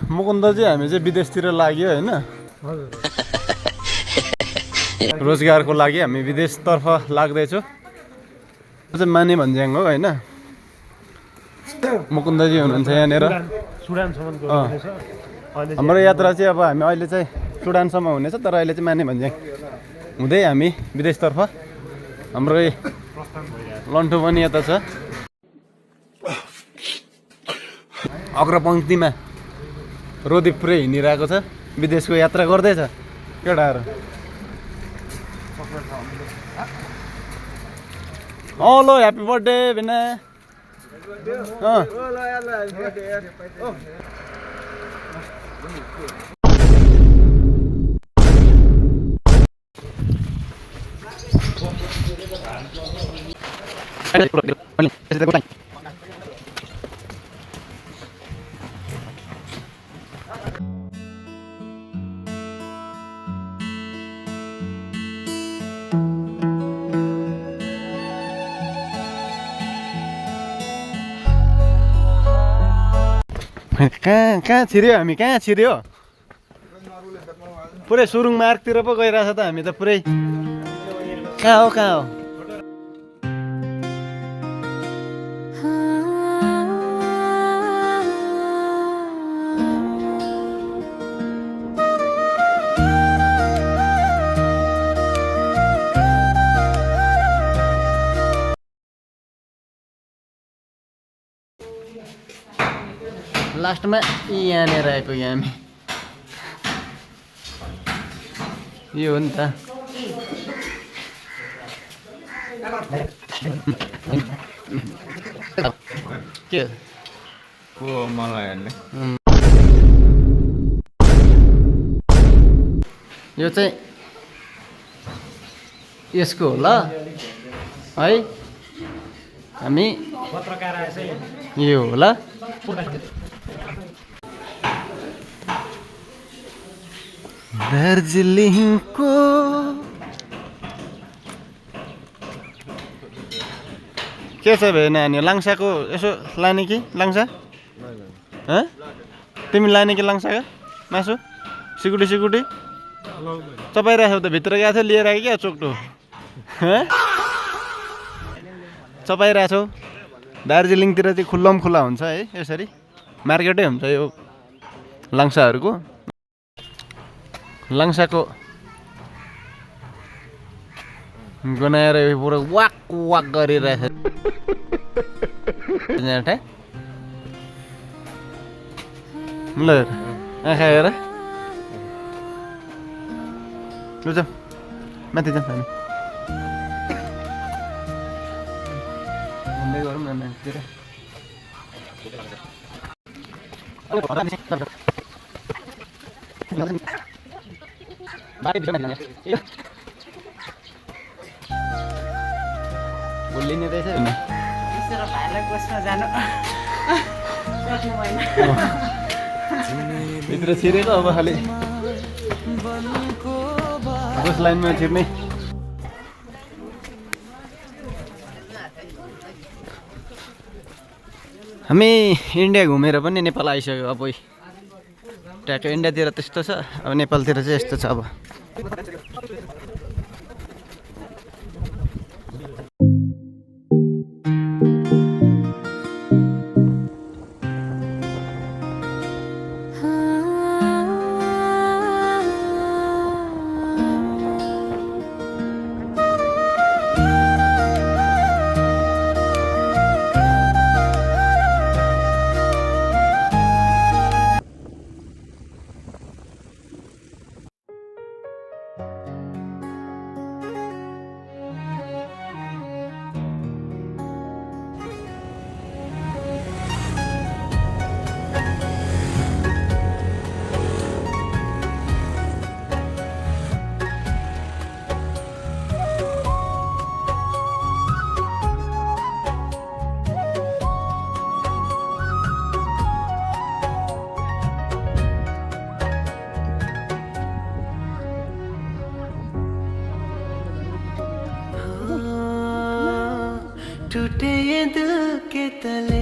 मुकुन्दजी हामी चाहिँ विदेशतिर लाग्यो होइन रोजगारको लागि हामी विदेशतर्फ लाग्दैछौँ चाहिँ माने भन्ज्याङ हो होइन मुकुन्दजी हुनुहुन्छ यहाँनिर हाम्रो यात्रा चाहिँ अब हामी अहिले चाहिँ सुडानसम्म हुनेछ तर अहिले चाहिँ माने भन्ज्याङ हुँदै हामी विदेशतर्फ हाम्रो लन्ठो पनि यता छ अग्रपङ्क्तिमा रोदी पुरै हिँडिरहेको छ विदेशको यात्रा गर्दैछ केटाहरू लो ह्याप्पी बर्थडे भिना कहाँ छिर्यो हामी कहाँ छिर्यो पुरै सुरुङ मार्गतिर पो गइरहेछ त हामी त पुरै कहाँ हो लास्टमा यहाँनिर आएको हामी यो हो नि त के को मलाई हेर्ने यो चाहिँ यसको हो ल है हामी यो हो ल दार्जिलिङको के छ भए नानी लाङ्साको यसो लाने कि लाङ्सा तिमी लाने कि लाङ्साको मासु सिकुटी चपाइरहेछौ त भित्र गएको थियो लिएर आयो क्या चोक्टो चपाइरहेछौ दार्जिलिङतिर चाहिँ खुल्ला हुन्छ है यसरी मार्केटै हुन्छ यो लाङ्साहरूको लाङ्साको गनाएर पुरा वाक गरिरहेछ ल आँखा हेर लु जाऊँ माथि जाऊँ हामी हिँड्दै गरौँ न माथितिर बोलिने रहेछ भित्र छिरेको अब खालि बस लाइनमा छिर्ने हामी इन्डिया घुमेर पनि नेपाल आइसक्यो अब ट्याक्क इन्डियातिर त्यस्तो छ अब नेपालतिर चाहिँ यस्तो छ अब टूटे ये दिल के तले